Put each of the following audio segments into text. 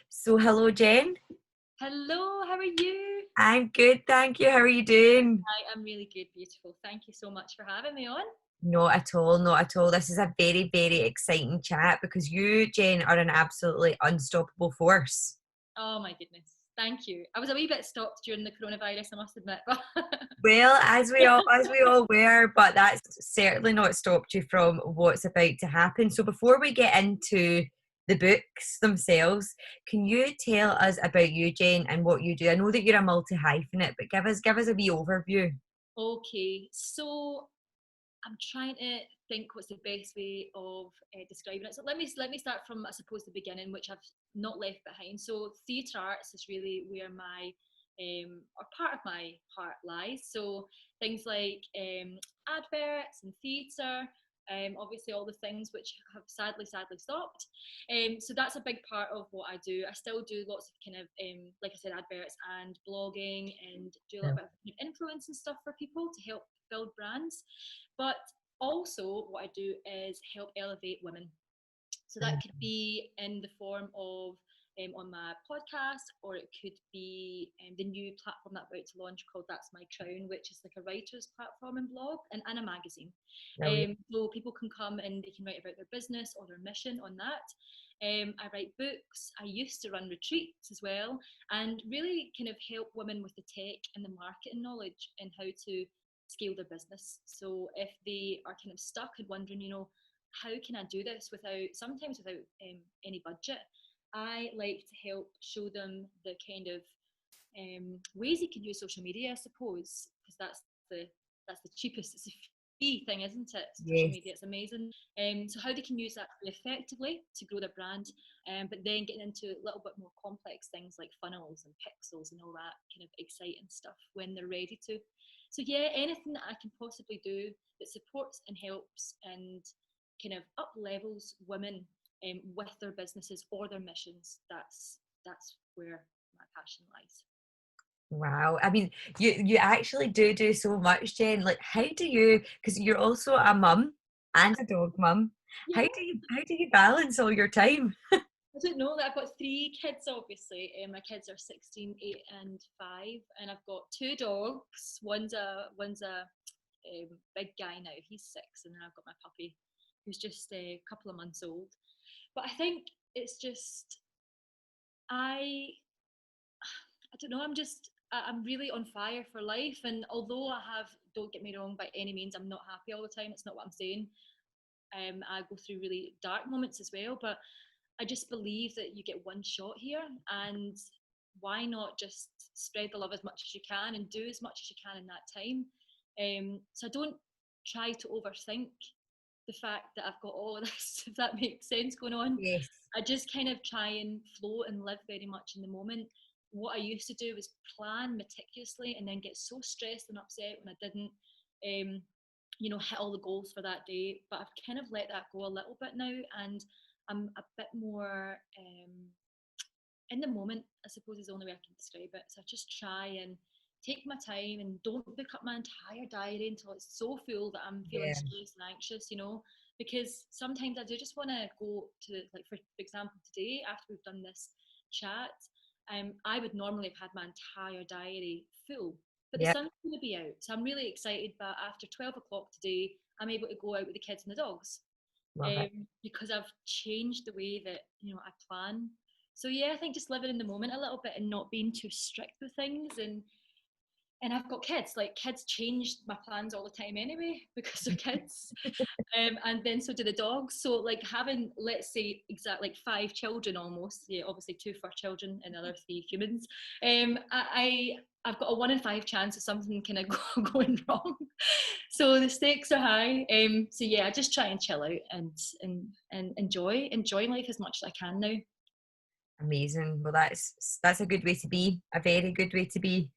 So hello, Jen. Hello, how are you? I'm good, thank you. How are you doing? I am really good, beautiful. Thank you so much for having me on. Not at all, not at all. This is a very, very exciting chat because you, Jen, are an absolutely unstoppable force. Oh my goodness. Thank you. I was a wee bit stopped during the coronavirus, I must admit. But Well, as we all were, but that's certainly not stopped you from what's about to happen. So before we get into the books themselves, can you tell us about you, Jen, and what you do? I know that you're a multi-hyphenate, but give us a wee overview. okay, so I'm trying to think what's the best way of describing it. So let me start from I suppose the beginning, which I've not left behind. So theatre arts is really where my or part of my heart lies. So things like adverts and theatre. Obviously, all the things which have sadly stopped. So that's a big part of what I do. I still do lots of kind of, like I said, adverts and blogging, and do a little bit of influence and stuff for people to help build brands. But also, what I do is help elevate women. So that could be in the form of on my podcast, or it could be the new platform that I'm about to launch called That's My Crown, which is like a writer's platform and blog and a magazine. Brilliant. So people can come and they can write about their business or their mission on that. I write books. I used to run retreats as well, and really kind of help women with the tech and the marketing knowledge and how to scale their business. So if they are kind of stuck and wondering, how can I do this sometimes without any budget? I like to help show them the kind of ways you can use social media, I suppose, because that's the cheapest. It's a free thing, isn't it? Social Yes. media, it's amazing. So how they can use that effectively to grow their brand, but then getting into a little bit more complex things like funnels and pixels and all that kind of exciting stuff when they're ready to. So yeah, anything that I can possibly do that supports and helps and kind of up levels women with their businesses or their missions. That's where my passion lies. Wow. I mean, you actually do so much, Jen. Like, how do you? Because you're also a mum and a dog mum. Yeah, How do you balance all your time? I don't know that I've got three kids. Obviously, my kids are 16, 8, and 5, and I've got two dogs. One's a big guy now. He's 6, and then I've got my puppy, who's just a couple of months old. But I think it's just I I don't know. I'm really on fire for life, and although don't get me wrong, by any means, I'm not happy all the time. It's not what I'm saying. I go through really dark moments as well, but I just believe that you get one shot here, and why not just spread the love as much as you can and do as much as you can in that time. So I don't try to overthink the fact that I've got all of this, if that makes sense, going on. Yes. I just kind of try and float and live very much in the moment. What I used to do was plan meticulously and then get so stressed and upset when I didn't, hit all the goals for that day. But I've kind of let that go a little bit now, and I'm a bit more in the moment, I suppose is the only way I can describe it. So I just try and take my time and don't book up my entire diary until it's so full that I'm feeling Yeah. stressed and anxious, because sometimes I do just want to go to, like, for example, today, after we've done this chat, I would normally have had my entire diary full, but the Yep. sun's going to be out. So I'm really excited, but after 12 o'clock today, I'm able to go out with the kids and the dogs, Love it. because I've changed the way that I plan. So yeah, I think just living in the moment a little bit and not being too strict with things, and I've got kids. Like, kids change my plans all the time anyway because they're kids, and then so do the dogs. So like having, let's say, like 5 children almost. Yeah, obviously 2 for children and the other 3 humans. I've got a 1 in 5 chance of something kind of going wrong. So the stakes are high. So yeah, I just try and chill out and enjoy life as much as I can now. Amazing. Well, that's a good way to be. A very good way to be.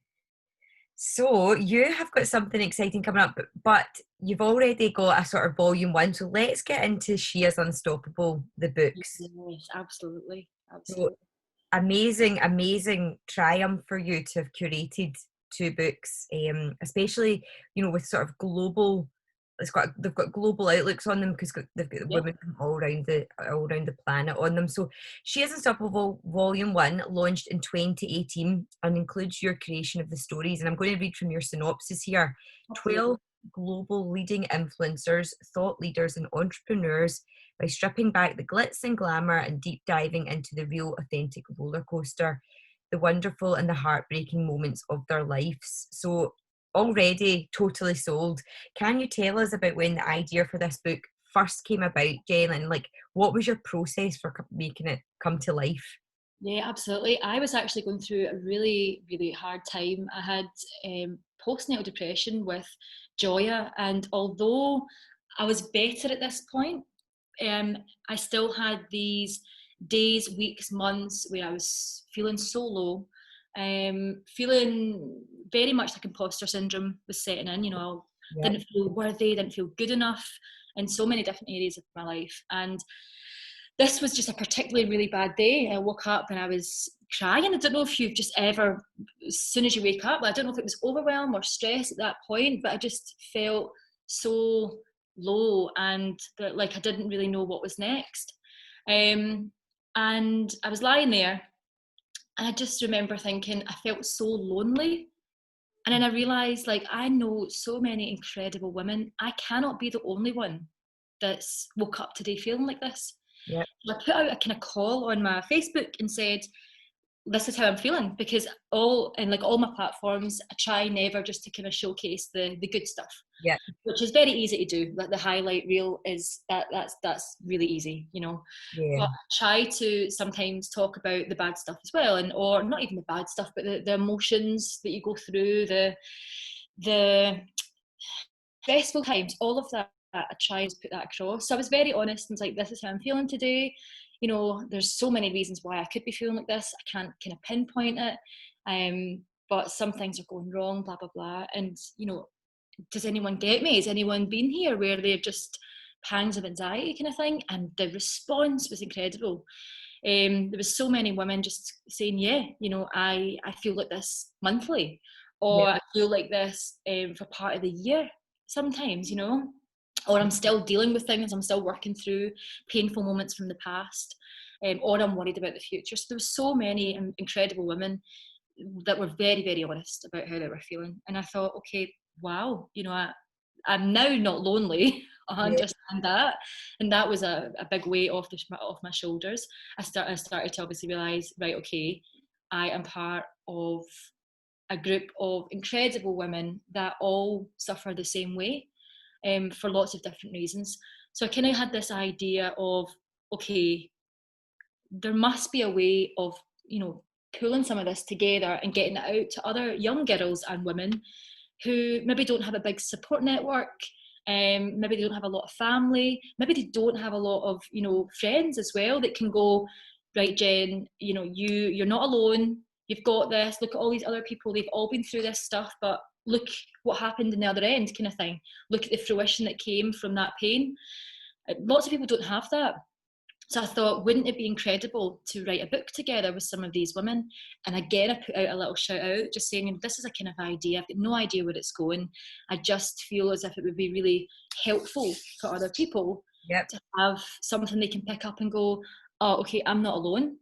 So you have got something exciting coming up, but you've already got a sort of volume one. So let's get into She is Unstoppable, the books. Yes, absolutely, So absolutely. amazing, amazing triumph for you to have curated 2 books, especially, with sort of global they've got global outlooks on them because they've got Yeah. women from all around the planet on them. So She Is Unstoppable Volume 1 launched in 2018 and includes your creation of the stories. And I'm going to read from your synopsis here. Absolutely. 12 global leading influencers, thought leaders, and entrepreneurs by stripping back the glitz and glamour and deep diving into the real, authentic roller coaster, the wonderful and the heartbreaking moments of their lives. So already totally sold. Can you tell us about when the idea for this book first came about, Jen, and like what was your process for making it come to life? Yeah, absolutely. I was actually going through a really, really hard time. I had postnatal depression with Joya, and although I was better at this point, I still had these days, weeks, months where I was feeling so low, feeling very much like imposter syndrome was setting in. Yep. Didn't feel worthy, didn't feel good enough in so many different areas of my life. And this was just a particularly really bad day. I woke up and I was crying. I don't know if you've just ever, as soon as you wake up, I don't know if it was overwhelm or stress at that point, but I just felt so low and like I didn't really know what was next. And I was lying there and I just remember thinking I felt so lonely. And then I realized, like, I know so many incredible women. I cannot be the only one that's woke up today feeling like this. Yep. So I put out a kind of call on my Facebook and said, this is how I'm feeling, because all my platforms, I try never just to kind of showcase the good stuff, Yep. which is very easy to do. Like the highlight reel is that's really easy, Yeah. But try to sometimes talk about the bad stuff as well, and or not even the bad stuff, but the emotions that you go through, the stressful times, all of that. I try to put that across. So I was very honest and was like, this is how I'm feeling today. There's so many reasons why I could be feeling like this. I can't kind of pinpoint it. But some things are going wrong, blah, blah, blah. And, does anyone get me? Has anyone been here where they're just pangs of anxiety kind of thing? And the response was incredible. There was so many women just saying, yeah, I feel like this monthly, or Yep. I feel like this for part of the year sometimes, or I'm still dealing with things, I'm still working through painful moments from the past, or I'm worried about the future. So there were so many incredible women that were very, very honest about how they were feeling. And I thought, okay, wow, I'm now not lonely. I Yeah. understand that. And that was a big weight off my shoulders. I started to obviously realise, right, okay, I am part of a group of incredible women that all suffer the same way, for lots of different reasons. So I kind of had this idea of, okay, there must be a way of, pulling some of this together and getting it out to other young girls and women who maybe don't have a big support network, maybe they don't have a lot of family, maybe they don't have a lot of, friends as well that can go, right, Jen, you're not alone, you've got this, look at all these other people, they've all been through this stuff, but look what happened in the other end, kind of thing. Look at the fruition that came from that pain. Lots of people don't have that. So I thought, wouldn't it be incredible to write a book together with some of these women? And again, I put out a little shout out just saying, this is a kind of idea. I've got no idea where it's going. I just feel as if it would be really helpful for other people Yep. to have something they can pick up and go, oh, okay, I'm not alone.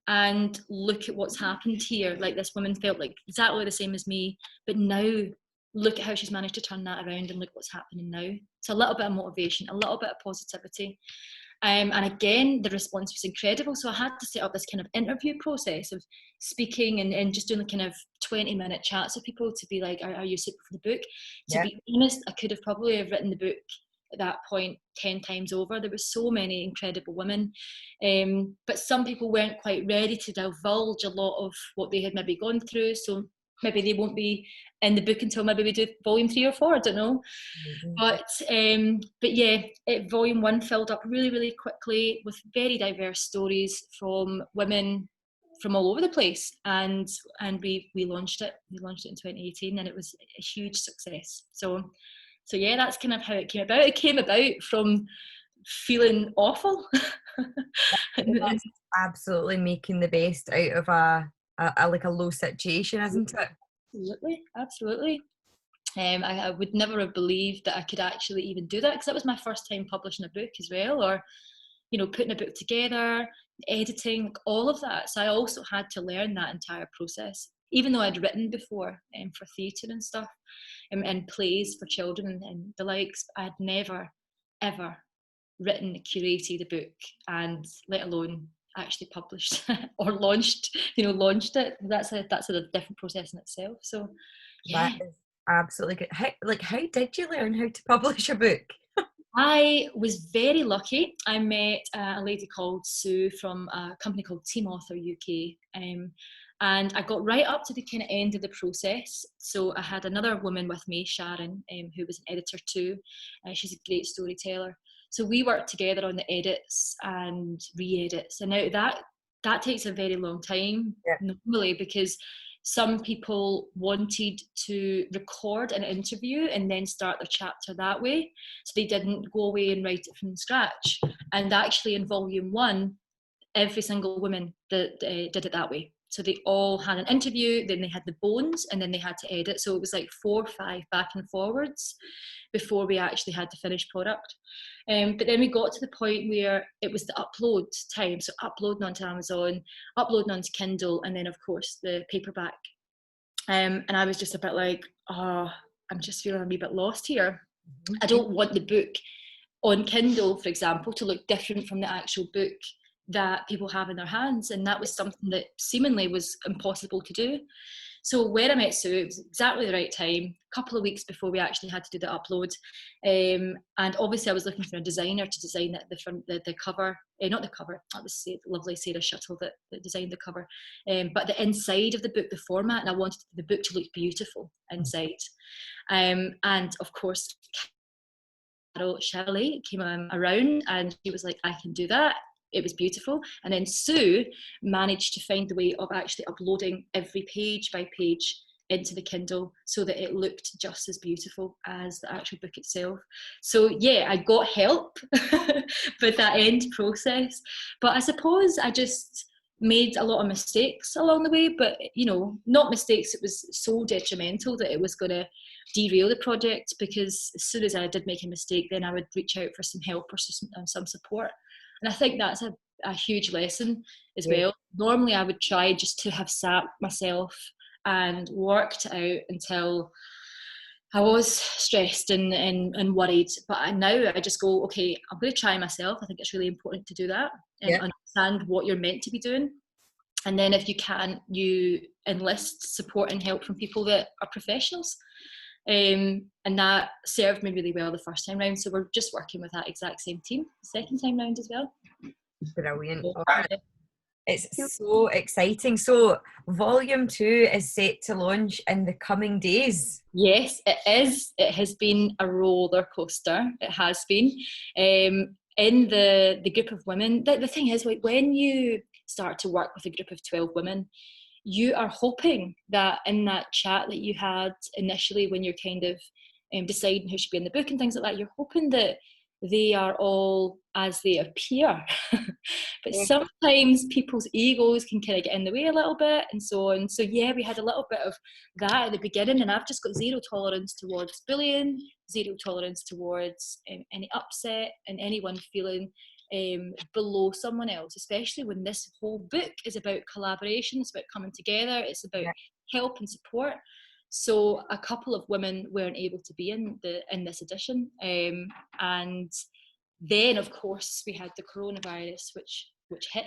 And look at what's happened here. Like, this woman felt like exactly the same as me, but now look at how she's managed to turn that around and look what's happening now. So a little bit of motivation, a little bit of positivity. And again, the response was incredible. So I had to set up this kind of interview process of speaking and just doing the kind of 20-minute chats with people to be like, are you suitable for the book? To Yep. be honest, I could have probably have written the book at that point 10 times over. There were so many incredible women. But some people weren't quite ready to divulge a lot of what they had maybe gone through. So maybe they won't be in the book until maybe we do volume 3 or 4, I don't know. But yeah, volume 1 filled up really, really quickly with very diverse stories from women from all over the place, and we launched it. We launched it in 2018, and it was a huge success. So yeah, that's kind of how it came about. It came about from feeling awful. That's absolutely making the best out of a like a low situation, isn't it? Absolutely, absolutely. I would never have believed that I could actually even do that, because that was my first time publishing a book as well, or putting a book together, editing, like all of that. So I also had to learn that entire process, even though I'd written before for theatre and stuff, and plays for children and the likes. I'd never ever written, curated a book, and let alone actually published or launched it. That's a different process in itself. So That yeah. is absolutely good. How did you learn how to publish a book? I was very lucky. I met a lady called Sue from a company called Team Author UK, and I got right up to the kind of end of the process. So I had another woman with me, Sharon, who was an editor too. She's a great storyteller. So we worked together on the edits and re-edits, and now that takes a very long time normally, because some people wanted to record an interview and then start their chapter that way. So they didn't go away and write it from scratch. And actually in volume 1, every single woman that did it that way. So they all had an interview, then they had the bones, and then they had to edit. So it was like 4 or 5 back and forwards before we actually had the finished product. But then we got to the point where it was the upload time. So uploading onto Amazon, uploading onto Kindle, and then of course the paperback. And I was just a bit like, oh, I'm just feeling a wee bit lost here. I don't want the book on Kindle, for example, to look different from the actual book that people have in their hands. And that was something that seemingly was impossible to do. So where I met Sue, it was exactly the right time, a couple of weeks before we actually had to do the upload. And obviously I was looking for a designer to design the cover, not the cover, that was the lovely Sarah Shuttle that designed the cover, but the inside of the book, the format, and I wanted the book to look beautiful inside. And of course, Shelley came around and she was like, I can do that. It was beautiful. And then Sue managed to find the way of actually uploading every page by page into the Kindle so that it looked just as beautiful as the actual book itself. So yeah, I got help with that end process. But I suppose I just made a lot of mistakes along the way, but not mistakes. It was so detrimental that it was going to derail the project, because as soon as I did make a mistake, then I would reach out for some help or some support. And I think that's a huge lesson as well. Normally I would try just to have sat myself and worked out until I was stressed and worried. But now I just go, okay, I'm going to try myself. I think it's really important to do that and understand what you're meant to be doing. And then if you can, you enlist support and help from people that are professionals. And that served me really well the first time round. So we're just working with that exact same team the second time round as well. Brilliant. It's so exciting. So volume 2 is set to launch in the coming days. Yes, it is. It has been a roller coaster. It has been. In the group of women, the thing is, like, when you start to work with a group of 12 women, you are hoping that in that chat that you had initially when you're kind of deciding who should be in the book and things like that, you're hoping that they are all as they appear. But sometimes people's egos can kind of get in the way a little bit and so on. So yeah, we had a little bit of that at the beginning, and I've just got zero tolerance towards bullying, zero tolerance towards any upset and anyone feeling below someone else, especially when this whole book is about collaboration. It's about coming together, it's about help and support. So a couple of women weren't able to be in this edition, and then of course we had the coronavirus which hit,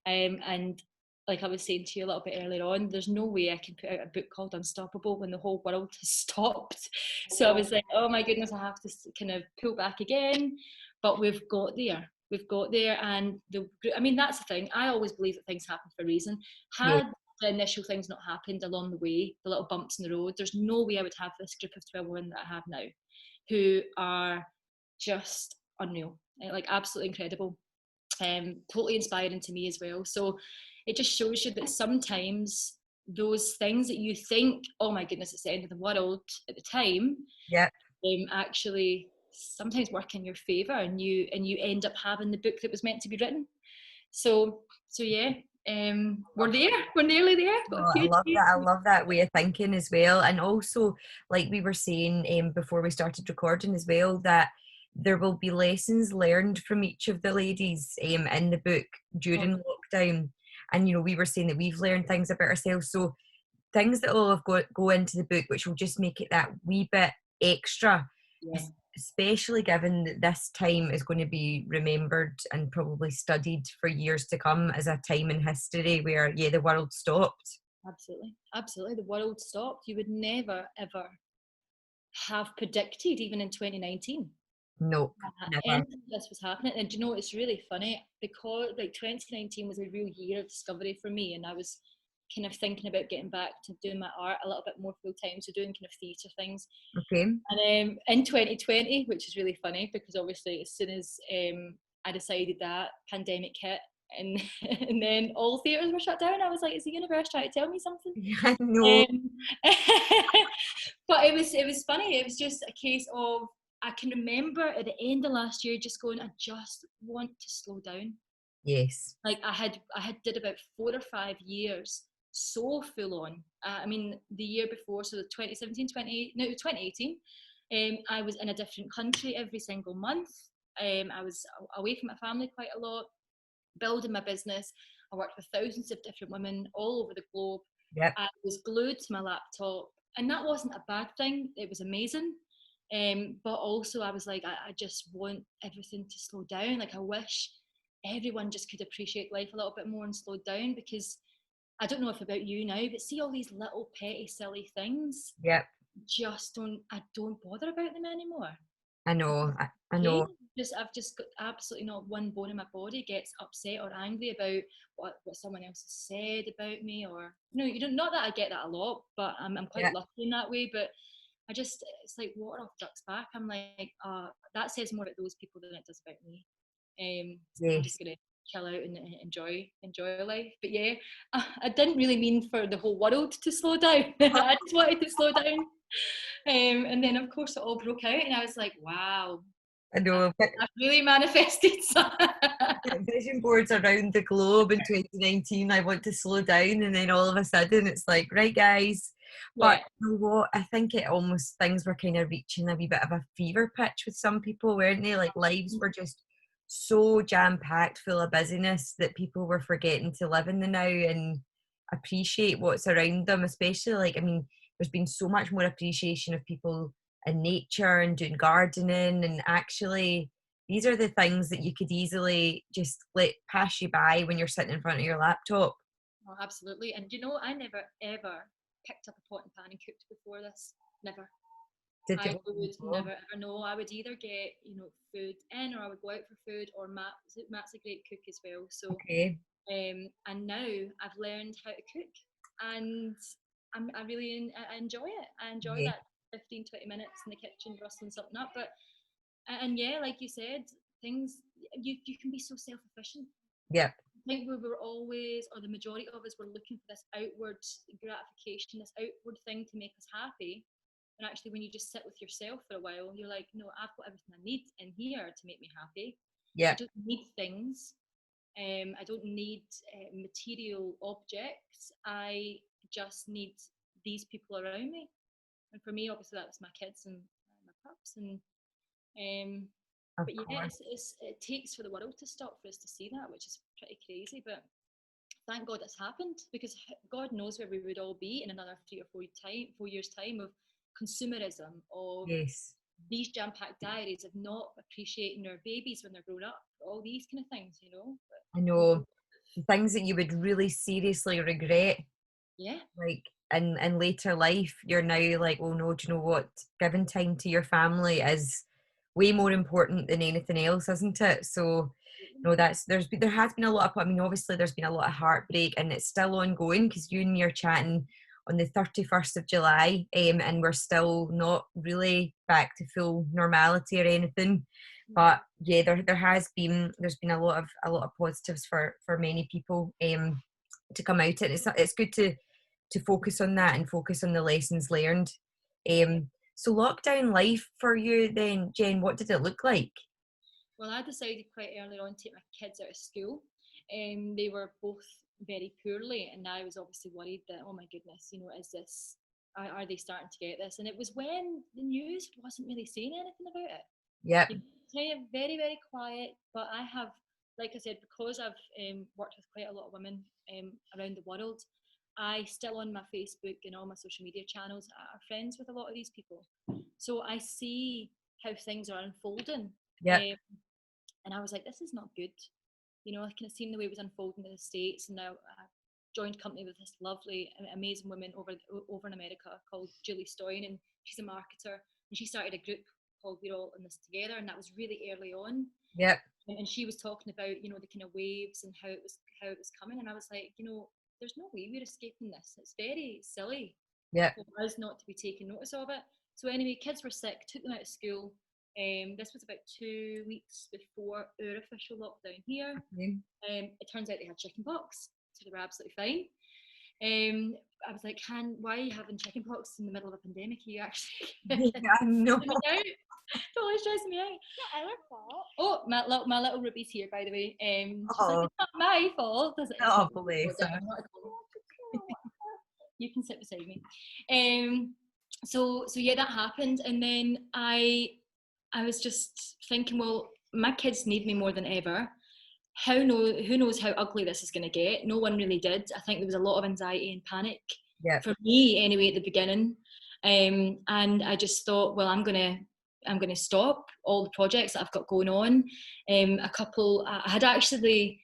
and like I was saying to you a little bit earlier on, there's no way I can put out a book called Unstoppable when the whole world has stopped. So I was like, oh my goodness, I have to kind of pull back again. But we've got there, and that's the thing. I always believe that things happen for a reason. Had the initial things not happened along the way, the little bumps in the road, there's no way I would have this group of 12 women that I have now, who are just unreal, like absolutely incredible, totally inspiring to me as well. So it just shows you that sometimes those things that you think, oh my goodness, it's the end of the world at the time, actually sometimes work in your favor, and you end up having the book that was meant to be written. So yeah, we're there. We're nearly there. Got Oh, a I few love days. that. I love that way of thinking as well. And also, like we were saying before we started recording as well, that there will be lessons learned from each of the ladies in the book Oh, during lockdown. And, we were saying that we've learned things about ourselves. So things that will go into the book, which will just make it that wee bit extra, yeah. especially given that this time is going to be remembered and probably studied for years to come as a time in history where, the world stopped. Absolutely. Absolutely. The world stopped. You would never, ever have predicted, even in 2019, Nope, that never. anything like this was happening. And you know, it's really funny because like 2019 was a real year of discovery for me, and I was kind of thinking about getting back to doing my art a little bit more full time, so doing kind of theatre things. Okay. And in 2020, which is really funny because obviously as soon as I decided that, pandemic hit, and and then all theatres were shut down. I was like, is the universe trying to tell me something? I know. But it was funny. It was just a case of, I can remember at the end of last year just going, I just want to slow down. Yes. Like I had did about 4 or 5 years so full on. I mean, the year before, so the 2017, 2018, I was in a different country every single month. I was away from my family quite a lot, building my business. I worked with thousands of different women all over the globe. Yep. I was glued to my laptop, and that wasn't a bad thing. It was amazing. But also, I was like, I just want everything to slow down. Like, I wish everyone just could appreciate life a little bit more and slow down, because I don't know if about you now, but see all these little petty, silly things, Yep. I don't bother about them anymore. I know. I Okay, know. I've just got absolutely not one bone in my body gets upset or angry about what someone else has said about me, or you don't. Not that I get that a lot, but I'm quite Yeah. lucky in that way. But it's like water off duck's back. I'm like, that says more about those people than it does about me. I'm just Yes. gonna chill out and enjoy life. But yeah, I didn't really mean for the whole world to slow down. I just wanted to slow down. And then of course it all broke out, and I was like, wow, I know. But I've really manifested. vision boards around the globe in 2019. I want to slow down, and then all of a sudden it's like, right, guys. But Yeah. you know what? I think it almost things were kind of reaching a wee bit of a fever pitch with some people, weren't they? Like lives were just so jam packed, full of busyness that people were forgetting to live in the now and appreciate what's around them. Especially like, I mean, there's been so much more appreciation of people in nature and doing gardening, and actually these are the things that you could easily just let pass you by when you're sitting in front of your laptop. Oh, absolutely. And I never ever picked up a pot and pan and cooked before this. Never. Did I you? would never ever know. I would either get food in, or I would go out for food, or Matt's a great cook as well. So Okay. and now I've learned how to cook, and I really I enjoy it. I enjoy Yeah. that 15-20 minutes in the kitchen rustling something up. But and yeah, like you said, things you can be so self-efficient. Yep. I think we were always, or the majority of us were looking for this outward gratification, this outward thing to make us happy. And actually, when you just sit with yourself for a while, you're like, no, I've got everything I need in here to make me happy. I Yep. don't need things. I don't need material objects. I just need these people around me. And for me, obviously, that was my kids and my pups. And Of but yeah, course. it takes for the world to stop for us to see that, which is pretty crazy. But thank God it's happened, because God knows where we would all be in another 3 or 4 years time of consumerism, of Yes. these jam-packed diaries, of not appreciating our babies when they're grown up, all these kind of things. I But know. The things that you would really seriously regret, yeah, like in later life, you're now like, oh no, do you know what? Giving time to your family is way more important than anything else, isn't it? So no, there has been a lot of, I mean, obviously there's been a lot of heartbreak, and it's still ongoing because you and me are chatting on the 31st of July, and we're still not really back to full normality or anything. But yeah, there's been a lot of positives for many people to come out. And it's good to focus on that and focus on the lessons learned. So lockdown life for you then, Jen, what did it look like? well, I decided quite early on to take my kids out of school. They were both very poorly, and I was obviously worried that, oh my goodness, you know, is this, are they starting to get this? And it was when the news wasn't really saying anything about it. Yep. You know, very, very quiet. But I have, like I said, because I've worked with quite a lot of women around the world, I still on my Facebook and all my social media channels are friends with a lot of these people. So I see how things are unfolding. Yep. And I was like, this is not good. You know, I kind of seen the way it was unfolding in the States, and now I joined company with this lovely, amazing woman over in America called Julie Stoyan, and she's a marketer, and she started a group called We're All in This Together, and that was really early on. Yep. And she was talking about, you know, the kind of waves and how it was coming, and I was like, you know, there's no way we're escaping this. It's very silly Yep. for us not to be taking notice of it. So anyway, kids were sick, took them out of school. This was about 2 weeks before our official lockdown here. It turns out they had chicken pox, so they were absolutely fine. I was like, why are you having chicken pox in the middle of a pandemic? Are you actually I know. totally stressing me out. Not our fault. Oh, my little Ruby's here, by the way. She's like, it's not my fault. Oh, bless her. You can sit beside me. So yeah, that happened, and then I was just thinking, well, my kids need me more than ever. Who knows how ugly this is going to get? No one really did. I think there was a lot of anxiety and panic for me anyway at the beginning, and I just thought, well, I'm gonna stop all the projects that I've got going on. I had actually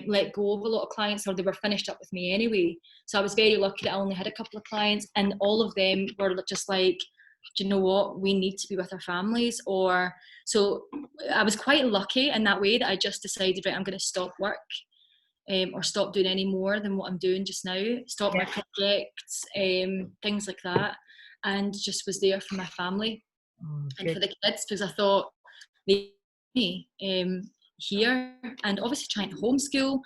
let go of a lot of clients, or they were finished up with me anyway. So I was very lucky that I only had a couple of clients, and all of them were just like, do you know what, we need to be with our families. Or so I was quite lucky in that way that I just decided, right, I'm going to stop work, or stop doing any more than what I'm doing just now, stop my projects, things like that, and just was there for my family and for the kids, because I thought they need me here, and obviously trying to homeschool,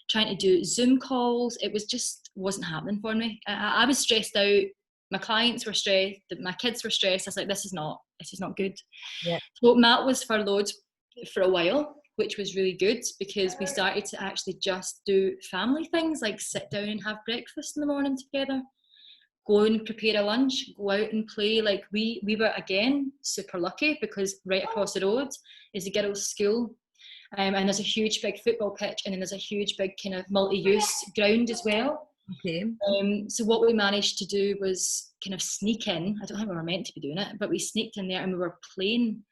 trying to do Zoom calls, it was just wasn't happening for me. I was stressed out. My clients were stressed. My kids were stressed. I was like, this is not good. Yeah. So Matt was furloughed for a while, which was really good, because we started to actually just do family things, like sit down and have breakfast in the morning together, go and prepare a lunch, go out and play. Like we were, again, super lucky, because right across the road is a girls' school. And there's a huge big football pitch, and then there's a huge big kind of multi-use ground as well. Okay. So what we managed to do was kind of sneak in. I don't think we were meant to be doing it, but we sneaked in there, and we were playing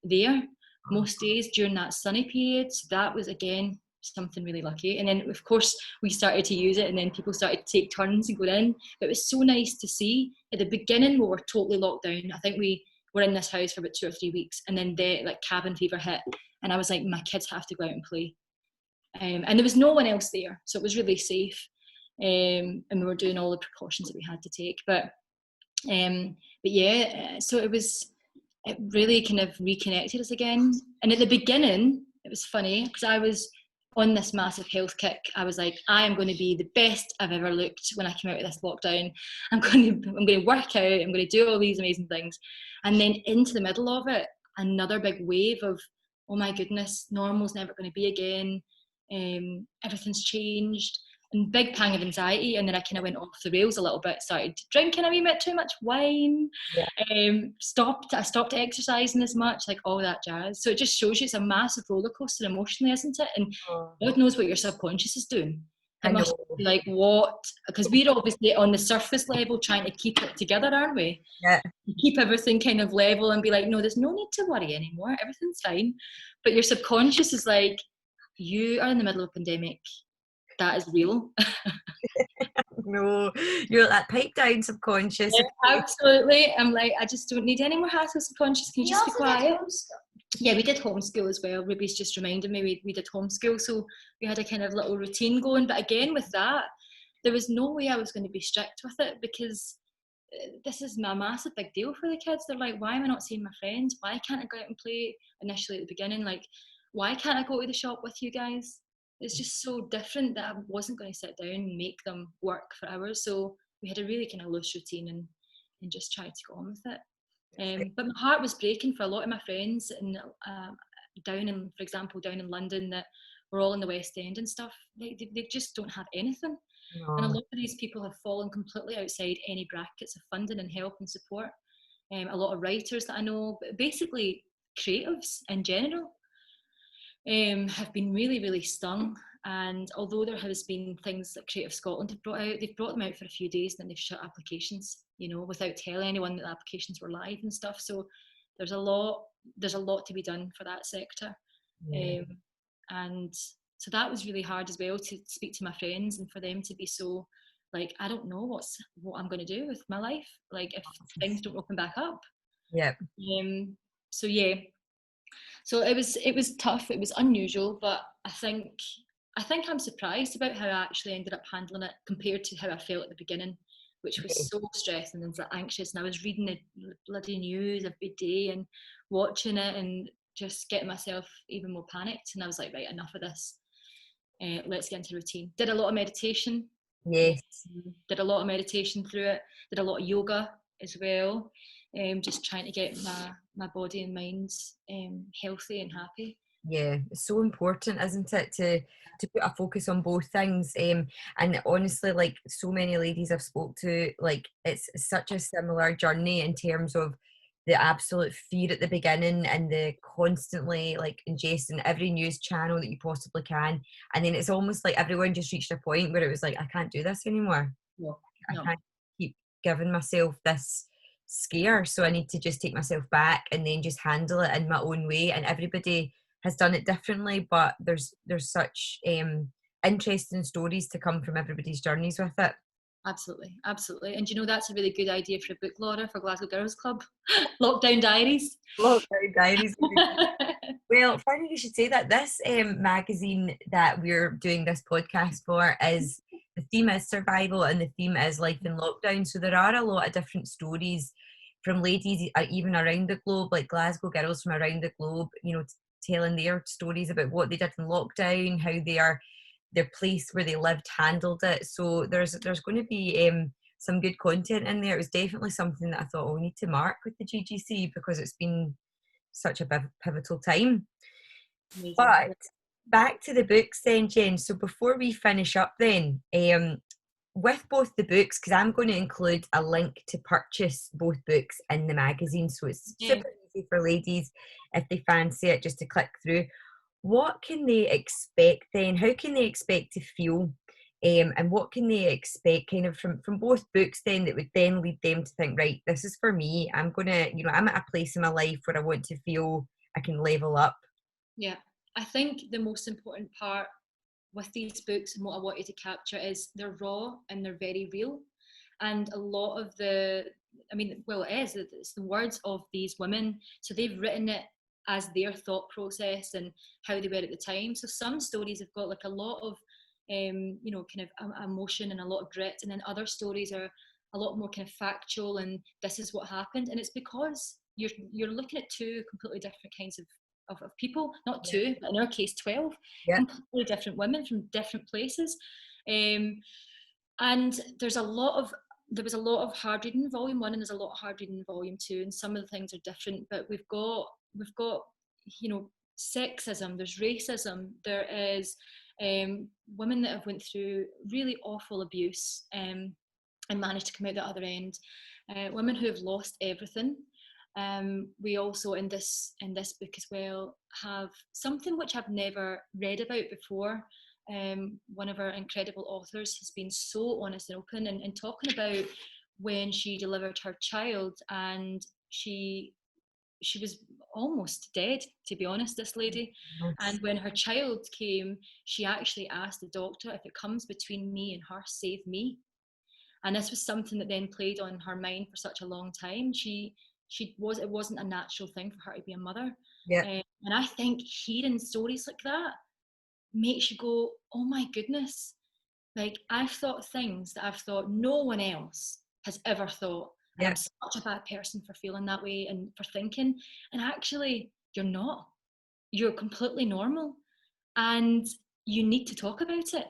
there most days during that sunny period. So that was, again, something really lucky. And then of course we started to use it, and then people started to take turns and go in. But it was so nice to see. At the beginning we were totally locked down. I think we were in this house for about 2 or 3 weeks, and then the cabin fever hit, and I was like, my kids have to go out and play. And there was no one else there, so it was really safe. And we were doing all the precautions that we had to take. But yeah, so it really kind of reconnected us again. And at the beginning, it was funny, because I was on this massive health kick. I was like, I am going to be the best I've ever looked when I came out of this lockdown. I'm going to work out. I'm going to do all these amazing things. And then into the middle of it, another big wave of, oh my goodness, normal's never going to be again. Everything's changed. And big pang of anxiety, and then I kind of went off the rails a little bit, started drinking a wee bit too much wine, I stopped exercising as much, like all that jazz. So it just shows you it's a massive roller coaster emotionally, isn't it? And God knows what your subconscious is doing. It must be like, what? Because we're obviously on the surface level trying to keep it together, aren't we? Yeah. Keep everything kind of level and be like, no, there's no need to worry anymore, everything's fine. But your subconscious is like, you are in the middle of a pandemic. That is real. No, you're that pipe down, subconscious. Yeah, absolutely. I'm like, I just don't need any more hassle, subconscious. Can you just be quiet? Yeah, we did homeschool as well. Ruby's just reminded me we did homeschool, so we had a kind of little routine going. But again, with that, there was no way I was going to be strict with it, because this is a massive big deal for the kids. They're like, why am I not seeing my friends? Why can't I go out and play? Initially at the beginning, like, why can't I go to the shop with you guys? It's just so different that I wasn't going to sit down and make them work for hours. So we had a really kind of loose routine and just tried to go on with it. But my heart was breaking for a lot of my friends, and down in, for example, down in London, that we're all in the West End and stuff. They just don't have anything. And a No. lot of these people have fallen completely outside any brackets of funding and help and support. A lot of writers that I know, but basically creatives in general, have been really, really stung. And although there has been things that Creative Scotland have brought out, they've brought them out for a few days, then they've shut applications, without telling anyone that the applications were live and stuff. So there's a lot to be done for that sector. Yeah. And so that was really hard as well, to speak to my friends and for them to be so like, I don't know what I'm going to do with my life, like if things don't open back up. Yep. So yeah, so it was tough, it was unusual, but I think I'm surprised about how I actually ended up handling it compared to how I felt at the beginning, which was so stressing and anxious. And I was reading the bloody news every day and watching it and just getting myself even more panicked. And I was like, right, enough of this. Let's get into routine. Did a lot of meditation. Yes. Did a lot of meditation through it. Did a lot of yoga as well. Just trying to get my body and mind healthy and happy. Yeah, it's so important, isn't it, to put a focus on both things. And honestly, like so many ladies I've spoke to, like it's such a similar journey in terms of the absolute fear at the beginning and the constantly like ingesting every news channel that you possibly can. And then it's almost like everyone just reached a point where it was like, I can't do this anymore. No. I can't keep giving myself this scare. So I need to just take myself back and then just handle it in my own way. And everybody has done it differently, but there's such interesting stories to come from everybody's journeys with it. Absolutely. And that's a really good idea for a book, Laura, for Glasgow Girls Club. Lockdown Diaries. Lockdown Diaries. Well, funny you should say that. This magazine that we're doing this podcast for is, the theme is survival and the theme is life in lockdown. So there are a lot of different stories from ladies even around the globe, like Glasgow girls from around the globe, telling their stories about what they did in lockdown, how their place where they lived handled it. So there's going to be some good content in there. It was definitely something that I thought, we need to mark with the GGC because it's been such a pivotal time. Amazing. But back to the books then, Jen. So before we finish up then, with both the books, because I'm going to include a link to purchase both books in the magazine, so it's super easy for ladies if they fancy it just to click through. What can they expect then? How can they expect to feel? And what can they expect kind of from both books then that would then lead them to think, right, this is for me. I'm I'm at a place in my life where I want to feel I can level up. Yeah. I think the most important part with these books and what I wanted to capture is they're raw and they're very real. And a lot of it's the words of these women. So they've written it as their thought process and how they were at the time. So some stories have got like a lot of, kind of emotion and a lot of grit. And then other stories are a lot more kind of factual and this is what happened. And it's because you're looking at two completely different kinds of people, not two, but in our case 12 completely different women from different places, and there was a lot of hard reading in volume 1 and there's a lot of hard reading in volume 2, and some of the things are different, but we've got sexism, there's racism, there is women that have went through really awful abuse and managed to come out the other end, women who have lost everything. We also in this book as well have something which I've never read about before. One of our incredible authors has been so honest and open and talking about when she delivered her child, and she was almost dead, to be honest, this lady. And when her child came, she actually asked the doctor, if it comes between me and her, save me. And this was something that then played on her mind for such a long time. It wasn't a natural thing for her to be a mother. And I think hearing stories like that makes you go, oh my goodness, like I've thought things that I've thought no one else has ever thought, and I'm such a bad person for feeling that way and for thinking, and actually you're not, you're completely normal and you need to talk about it.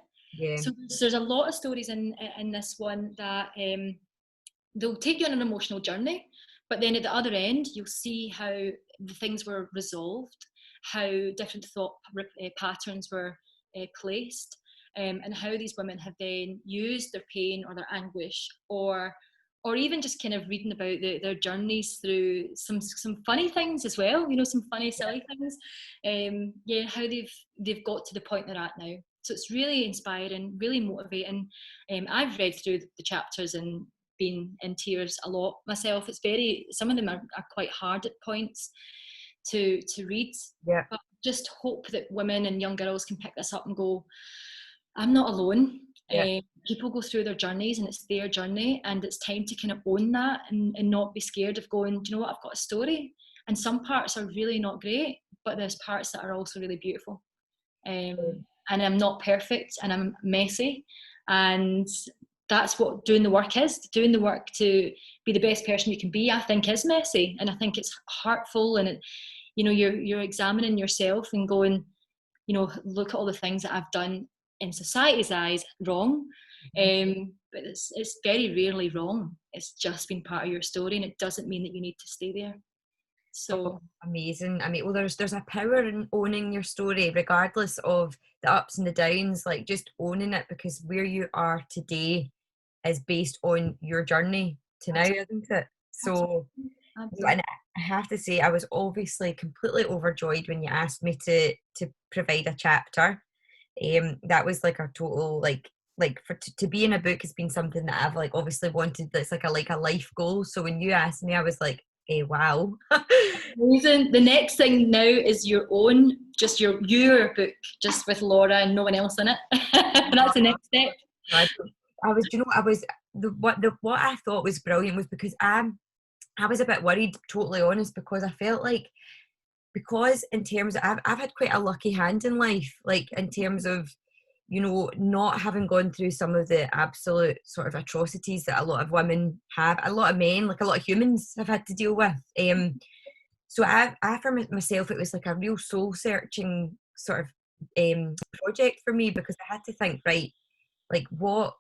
So there's a lot of stories in this one that they'll take you on an emotional journey, but then at the other end, you'll see how the things were resolved, how different thought patterns were placed, and how these women have then used their pain or their anguish, or even just kind of reading about their journeys through some funny things as well, some funny, silly things. How they've got to the point they're at now. So it's really inspiring, really motivating. I've read through the chapters and been in tears a lot myself. Some of them are quite hard at points to read. Yeah. But just hope that women and young girls can pick this up and go, I'm not alone. Yeah. People go through their journeys and it's their journey, and it's time to kind of own that and not be scared of going, do you know what, I've got a story. And some parts are really not great, but there's parts that are also really beautiful. And I'm not perfect and I'm messy. And that's what doing the work is. Doing the work to be the best person you can be, I think, is messy. And I think it's heartful, and you're examining yourself and going, look at all the things that I've done in society's eyes wrong, but it's very rarely wrong. It's just been part of your story, and it doesn't mean that you need to stay there. So amazing. I mean, well, there's a power in owning your story, regardless of the ups and the downs. Like, just owning it, because where you are today is based on your journey to now, isn't it? So, absolutely. and I have to say, I was obviously completely overjoyed when you asked me to provide a chapter. That was like a total to be in a book has been something that I've obviously wanted. That's like a life goal. So when you asked me, I was like, hey, wow. The next thing now is your own, just your book, just with Laura and no one else in it. That's the next step. What I thought was brilliant was because I was a bit worried, totally honest, because I felt like, because in terms of, I've had quite a lucky hand in life, in terms of, not having gone through some of the absolute sort of atrocities that a lot of women have, a lot of men, a lot of humans have had to deal with. So I for myself, it was like a real soul searching sort of project for me, because I had to think, right, what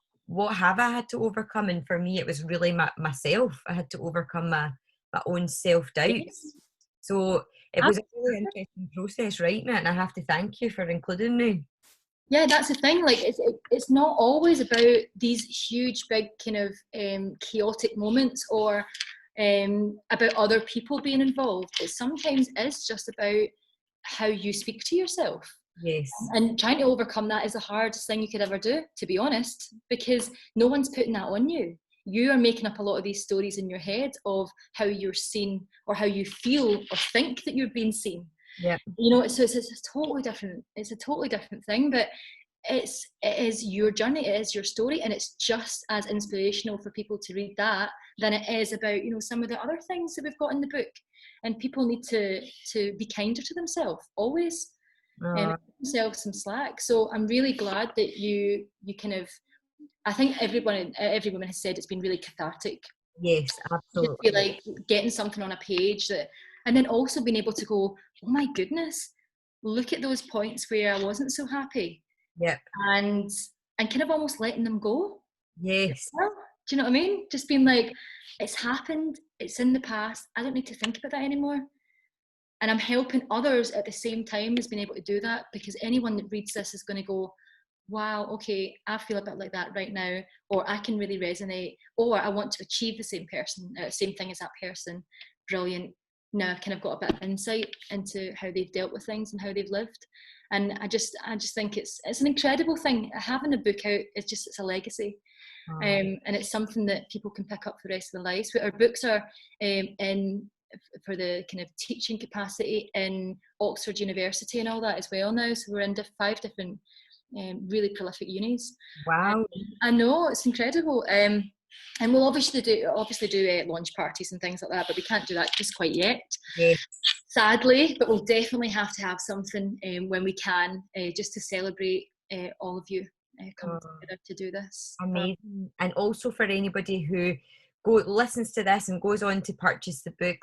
have I had to overcome? And for me, it was really myself. I had to overcome my own self-doubt. Yes. So it was a really interesting process writing it, and I have to thank you for including me. Yeah, that's the thing. It's not always about these huge, big kind of chaotic moments, or about other people being involved. It sometimes is just about how you speak to yourself. Yes. And trying to overcome that is the hardest thing you could ever do, to be honest, because no one's putting that on you. You are making up a lot of these stories in your head of how you're seen, or how you feel or think that you're being seen. Yeah. So it's a totally different thing, but it is your journey, it is your story, and it's just as inspirational for people to read that than it is about some of the other things that we've got in the book. And people need to be kinder to themselves always, and give themselves some slack. So I'm really glad that you kind of, I think every woman has said it's been really cathartic. Yes, absolutely. You feel like getting something on a page that, and then also being able to go, oh my goodness, look at those points where I wasn't so happy. Yep. And kind of almost letting them go. Yes. Well, do you know what I mean? Just being like, it's happened, it's in the past, I don't need to think about that anymore. And I'm helping others at the same time as being able to do that, because anyone that reads this is going to go, wow, okay, I feel a bit like that right now, or I can really resonate, or I want to achieve the same thing as that person. Brilliant. Now I've kind of got a bit of insight into how they've dealt with things and how they've lived. And I just think it's an incredible thing. Having a book out, it's a legacy. And it's something that people can pick up for the rest of their lives. But our books are in for the kind of teaching capacity in Oxford University and all that as well now. So we're in 5 different really prolific unis. Wow. I know, it's incredible. And we'll obviously do launch parties and things like that, but we can't do that just quite yet. Yes. Sadly, but we'll definitely have to have something when we can, just to celebrate all of you coming together to do this. Amazing. And also for anybody who listens to this and goes on to purchase the book,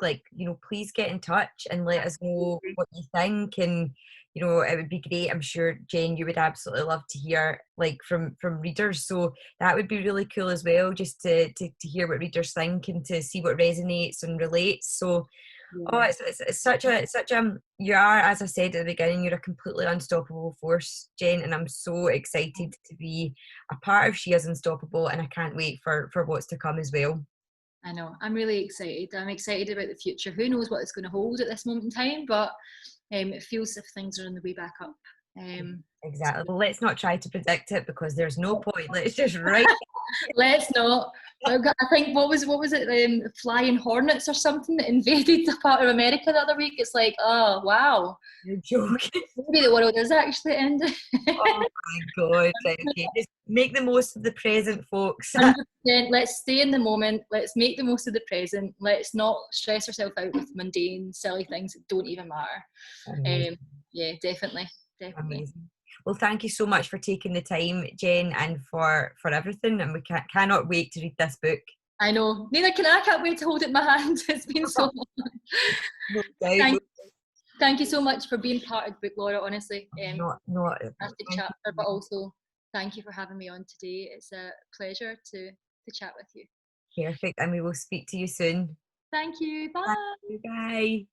please get in touch and let us know what you think. And it would be great. I'm sure, Jen, you would absolutely love to hear from readers, so that would be really cool as well, just to hear what readers think and to see what resonates and relates. So Oh, it's such a you are, as I said at the beginning, you're a completely unstoppable force, Jen, and I'm so excited to be a part of She Is Unstoppable, and I can't wait for what's to come as well. I know. I'm really excited. I'm excited about the future. Who knows what it's going to hold at this moment in time, but it feels as if things are on the way back up. Exactly. Well, let's not try to predict it because there's no point. Let's just write. Let's not. I think what was it? Flying hornets or something that invaded the part of America the other week. It's like, oh wow, You're joking. maybe the world is actually ending. Oh my God. Right, okay. Just make the most of the present, folks. 100%. Let's stay in the moment. Let's make the most of the present. Let's not stress ourselves out with mundane, silly things that don't even matter. Yeah, definitely. Amazing. Well, thank you so much for taking the time, Jen, and for everything. And we cannot wait to read this book. I know. Neither can I. Can't wait to hold it in my hand. It's been so long. Thank you so much for being part of the book, Laura. Honestly, fantastic chapter, but also thank you for having me on today. It's a pleasure to chat with you. Perfect, and we will speak to you soon. Thank you. Bye. Bye.